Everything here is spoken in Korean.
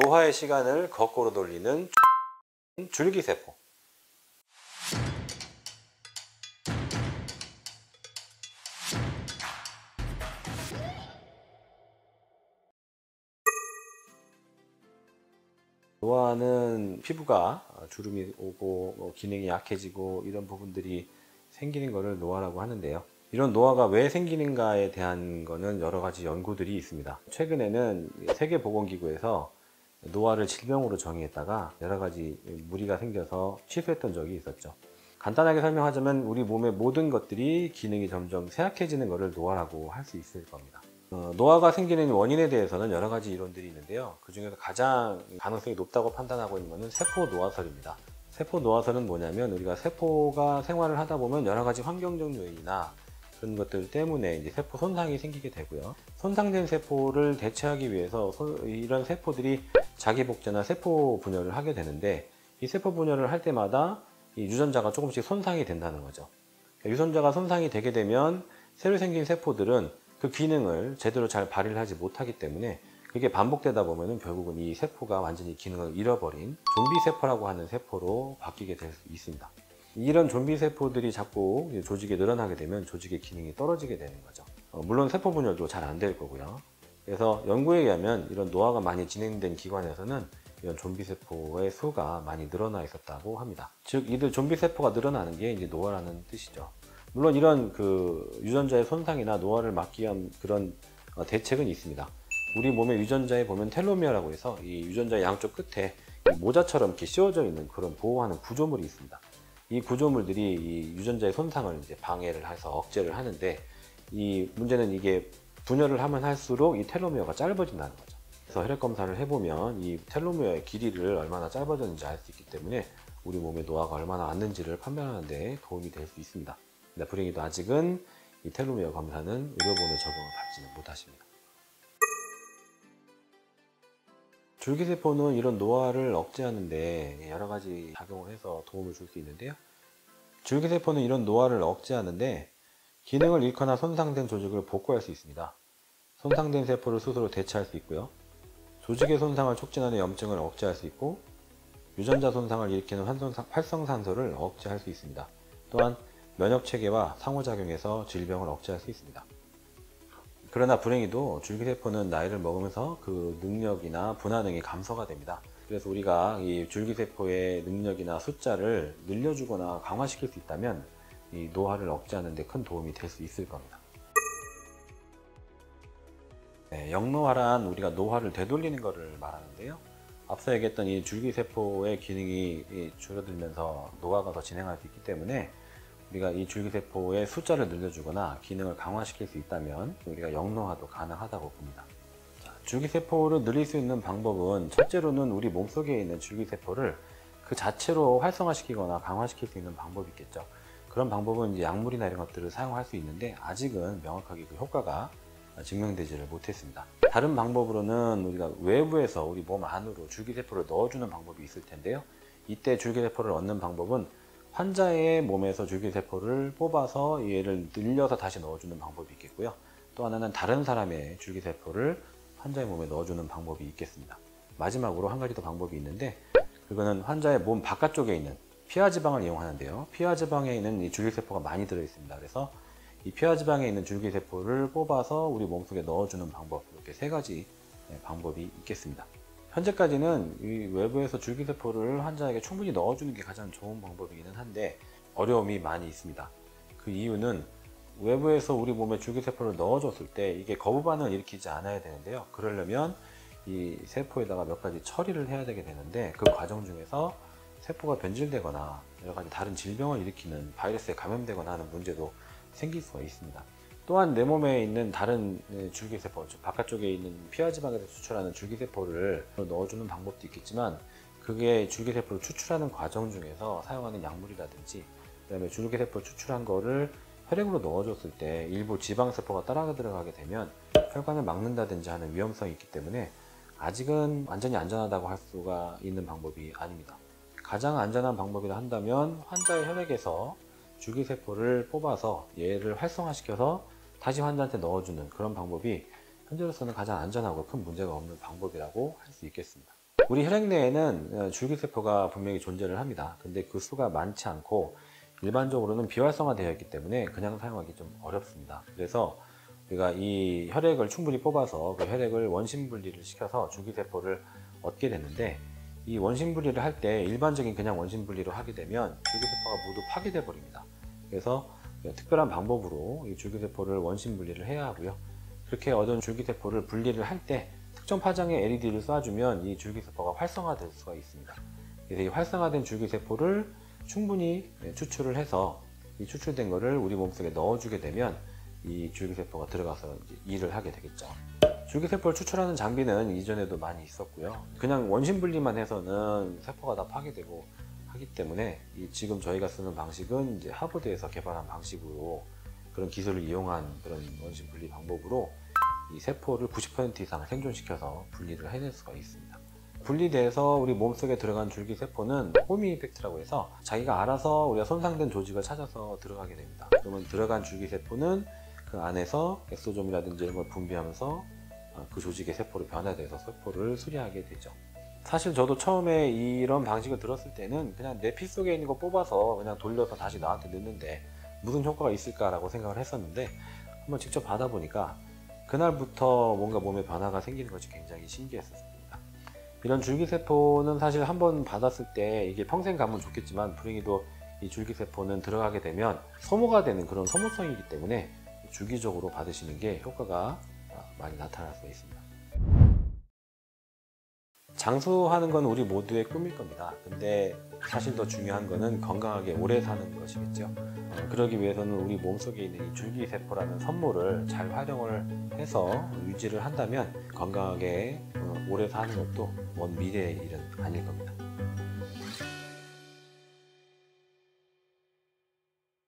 노화의 시간을 거꾸로 돌리는 줄기세포. 노화는 피부가 주름이 오고 기능이 약해지고 이런 부분들이 생기는 것을 노화라고 하는데요. 이런 노화가 왜 생기는가에 대한 거는 여러 가지 연구들이 있습니다. 최근에는 세계보건기구에서 노화를 질병으로 정의했다가 여러 가지 무리가 생겨서 취소했던 적이 있었죠. 간단하게 설명하자면 우리 몸의 모든 것들이 기능이 점점 쇠약해지는 것을 노화라고 할 수 있을 겁니다. 노화가 생기는 원인에 대해서는 여러 가지 이론들이 있는데요. 그 중에서 가장 가능성이 높다고 판단하고 있는 것은 세포 노화설입니다. 세포 노화설은 뭐냐면 우리가 세포가 생활을 하다 보면 여러 가지 환경적 요인이나 그런 것들 때문에 이제 세포 손상이 생기게 되고요. 손상된 세포를 대체하기 위해서 이런 세포들이 자기 복제나 세포 분열을 하게 되는데, 이 세포 분열을 할 때마다 이 유전자가 조금씩 손상이 된다는 거죠. 유전자가 손상이 되게 되면 새로 생긴 세포들은 그 기능을 제대로 잘 발휘를 하지 못하기 때문에 그게 반복되다 보면은 결국은 이 세포가 완전히 기능을 잃어버린 좀비 세포라고 하는 세포로 바뀌게 될 수 있습니다. 이런 좀비 세포들이 자꾸 조직에 늘어나게 되면 조직의 기능이 떨어지게 되는 거죠. 물론 세포 분열도 잘 안 될 거고요. 그래서 연구에 의하면 이런 노화가 많이 진행된 기관에서는 이런 좀비 세포의 수가 많이 늘어나 있었다고 합니다. 즉 이들 좀비 세포가 늘어나는 게 이제 노화라는 뜻이죠. 물론 이런 그 유전자의 손상이나 노화를 막기 위한 그런 대책은 있습니다. 우리 몸의 유전자에 보면 텔로미어라고 해서 이 유전자의 양쪽 끝에 모자처럼 이렇게 씌워져 있는 그런 보호하는 구조물이 있습니다. 이 구조물들이 이 유전자의 손상을 이제 방해를 해서 억제를 하는데, 이 문제는 이게 분열을 하면 할수록 이 텔로미어가 짧아진다는 거죠. 그래서 혈액 검사를 해보면 이 텔로미어의 길이를 얼마나 짧아졌는지 알 수 있기 때문에 우리 몸의 노화가 얼마나 왔는지를 판별하는 데 도움이 될 수 있습니다. 근데 불행히도 아직은 이 텔로미어 검사는 의료보험의 적용을 받지는 못하십니다. 줄기세포는 이런 노화를 억제하는 데 여러 가지 작용을 해서 도움을 줄 수 있는데요. 줄기세포는 이런 노화를 억제하는데 기능을 잃거나 손상된 조직을 복구할 수 있습니다. 손상된 세포를 스스로 대체할 수 있고요. 조직의 손상을 촉진하는 염증을 억제할 수 있고, 유전자 손상을 일으키는 활성산소를 억제할 수 있습니다. 또한 면역체계와 상호작용해서 질병을 억제할 수 있습니다. 그러나 불행히도 줄기세포는 나이를 먹으면서 그 능력이나 분화능이 감소가 됩니다. 그래서 우리가 이 줄기세포의 능력이나 숫자를 늘려주거나 강화시킬 수 있다면 이 노화를 억제하는 데 큰 도움이 될 수 있을 겁니다. 네, 역노화란 우리가 노화를 되돌리는 것을 말하는데요. 앞서 얘기했던 이 줄기세포의 기능이 줄어들면서 노화가 더 진행할 수 있기 때문에 우리가 이 줄기세포의 숫자를 늘려주거나 기능을 강화시킬 수 있다면 우리가 역노화도 가능하다고 봅니다. 줄기세포를 늘릴 수 있는 방법은 첫째로는 우리 몸속에 있는 줄기세포를 그 자체로 활성화시키거나 강화시킬 수 있는 방법이 있겠죠. 그런 방법은 이제 약물이나 이런 것들을 사용할 수 있는데 아직은 명확하게 그 효과가 증명되지를 못했습니다. 다른 방법으로는 우리가 외부에서 우리 몸 안으로 줄기세포를 넣어주는 방법이 있을 텐데요. 이때 줄기세포를 얻는 방법은 환자의 몸에서 줄기세포를 뽑아서 얘를 늘려서 다시 넣어주는 방법이 있겠고요. 또 하나는 다른 사람의 줄기세포를 환자의 몸에 넣어주는 방법이 있겠습니다. 마지막으로 한 가지 더 방법이 있는데, 그거는 환자의 몸 바깥쪽에 있는 피하지방을 이용하는데요. 피하지방에 있는 이 줄기세포가 많이 들어있습니다. 그래서 이 피하지방에 있는 줄기세포를 뽑아서 우리 몸속에 넣어주는 방법, 이렇게 세 가지 방법이 있겠습니다. 현재까지는 이 외부에서 줄기세포를 환자에게 충분히 넣어주는 게 가장 좋은 방법이기는 한데 어려움이 많이 있습니다. 그 이유는 외부에서 우리 몸에 줄기세포를 넣어줬을 때 이게 거부 반응을 일으키지 않아야 되는데요. 그러려면 이 세포에다가 몇 가지 처리를 해야 되게 되는데, 그 과정 중에서 세포가 변질되거나 여러 가지 다른 질병을 일으키는 바이러스에 감염되거나 하는 문제도 생길 수가 있습니다. 또한 내 몸에 있는 다른 줄기세포, 즉 바깥쪽에 있는 피하지방에서 추출하는 줄기세포를 넣어주는 방법도 있겠지만, 그게 줄기세포를 추출하는 과정 중에서 사용하는 약물이라든지 그 다음에 줄기세포를 추출한 거를 혈액으로 넣어줬을 때 일부 지방세포가 따라 들어가게 되면 혈관을 막는다든지 하는 위험성이 있기 때문에 아직은 완전히 안전하다고 할 수가 있는 방법이 아닙니다. 가장 안전한 방법이라 한다면 환자의 혈액에서 줄기세포를 뽑아서 얘를 활성화시켜서 다시 환자한테 넣어주는 그런 방법이 현재로서는 가장 안전하고 큰 문제가 없는 방법이라고 할 수 있겠습니다. 우리 혈액 내에는 줄기세포가 분명히 존재를 합니다. 근데 그 수가 많지 않고 일반적으로는 비활성화되어 있기 때문에 그냥 사용하기 좀 어렵습니다. 그래서 우리가 이 혈액을 충분히 뽑아서 그 혈액을 원심 분리를 시켜서 줄기세포를 얻게 되는데, 이 원심 분리를 할 때 일반적인 그냥 원심 분리로 하게 되면 줄기세포가 모두 파괴돼 버립니다. 그래서 특별한 방법으로 이 줄기세포를 원심 분리를 해야 하고요. 그렇게 얻은 줄기세포를 분리를 할 때 특정 파장의 LED를 쏴주면 이 줄기세포가 활성화될 수가 있습니다. 그래서 이 활성화된 줄기세포를 충분히 추출을 해서 이 추출된 거를 우리 몸속에 넣어주게 되면 이 줄기세포가 들어가서 이제 일을 하게 되겠죠. 줄기세포를 추출하는 장비는 이전에도 많이 있었고요. 그냥 원심 분리만 해서는 세포가 다 파괴되고 하기 때문에 지금 저희가 쓰는 방식은 이제 하버드에서 개발한 방식으로, 그런 기술을 이용한 그런 원심 분리 방법으로 이 세포를 90% 이상 생존시켜서 분리를 해낼 수가 있습니다. 분리돼서 우리 몸속에 들어간 줄기세포는 호미 이펙트라고 해서 자기가 알아서 우리가 손상된 조직을 찾아서 들어가게 됩니다. 그러면 들어간 줄기세포는 그 안에서 엑소좀이라든지 이런 걸 분비하면서 그 조직의 세포로 변화돼서 세포를 수리하게 되죠. 사실 저도 처음에 이런 방식을 들었을 때는 그냥 내 피 속에 있는 거 뽑아서 그냥 돌려서 다시 나한테 넣는데 무슨 효과가 있을까라고 생각을 했었는데, 한번 직접 받아보니까 그날부터 뭔가 몸에 변화가 생기는 것이 굉장히 신기했었습니다. 이런 줄기세포는 사실 한번 받았을 때 이게 평생 가면 좋겠지만, 불행히도 이 줄기세포는 들어가게 되면 소모가 되는 그런 소모성이기 때문에 주기적으로 받으시는 게 효과가 많이 나타날 수 있습니다. 장수하는 건 우리 모두의 꿈일 겁니다. 근데 사실 더 중요한 거는 건강하게 오래 사는 것이겠죠. 그러기 위해서는 우리 몸속에 있는 이 줄기세포라는 선물을 잘 활용을 해서 유지를 한다면 건강하게 오래 사는 것도 먼 미래의 일은 아닐 겁니다.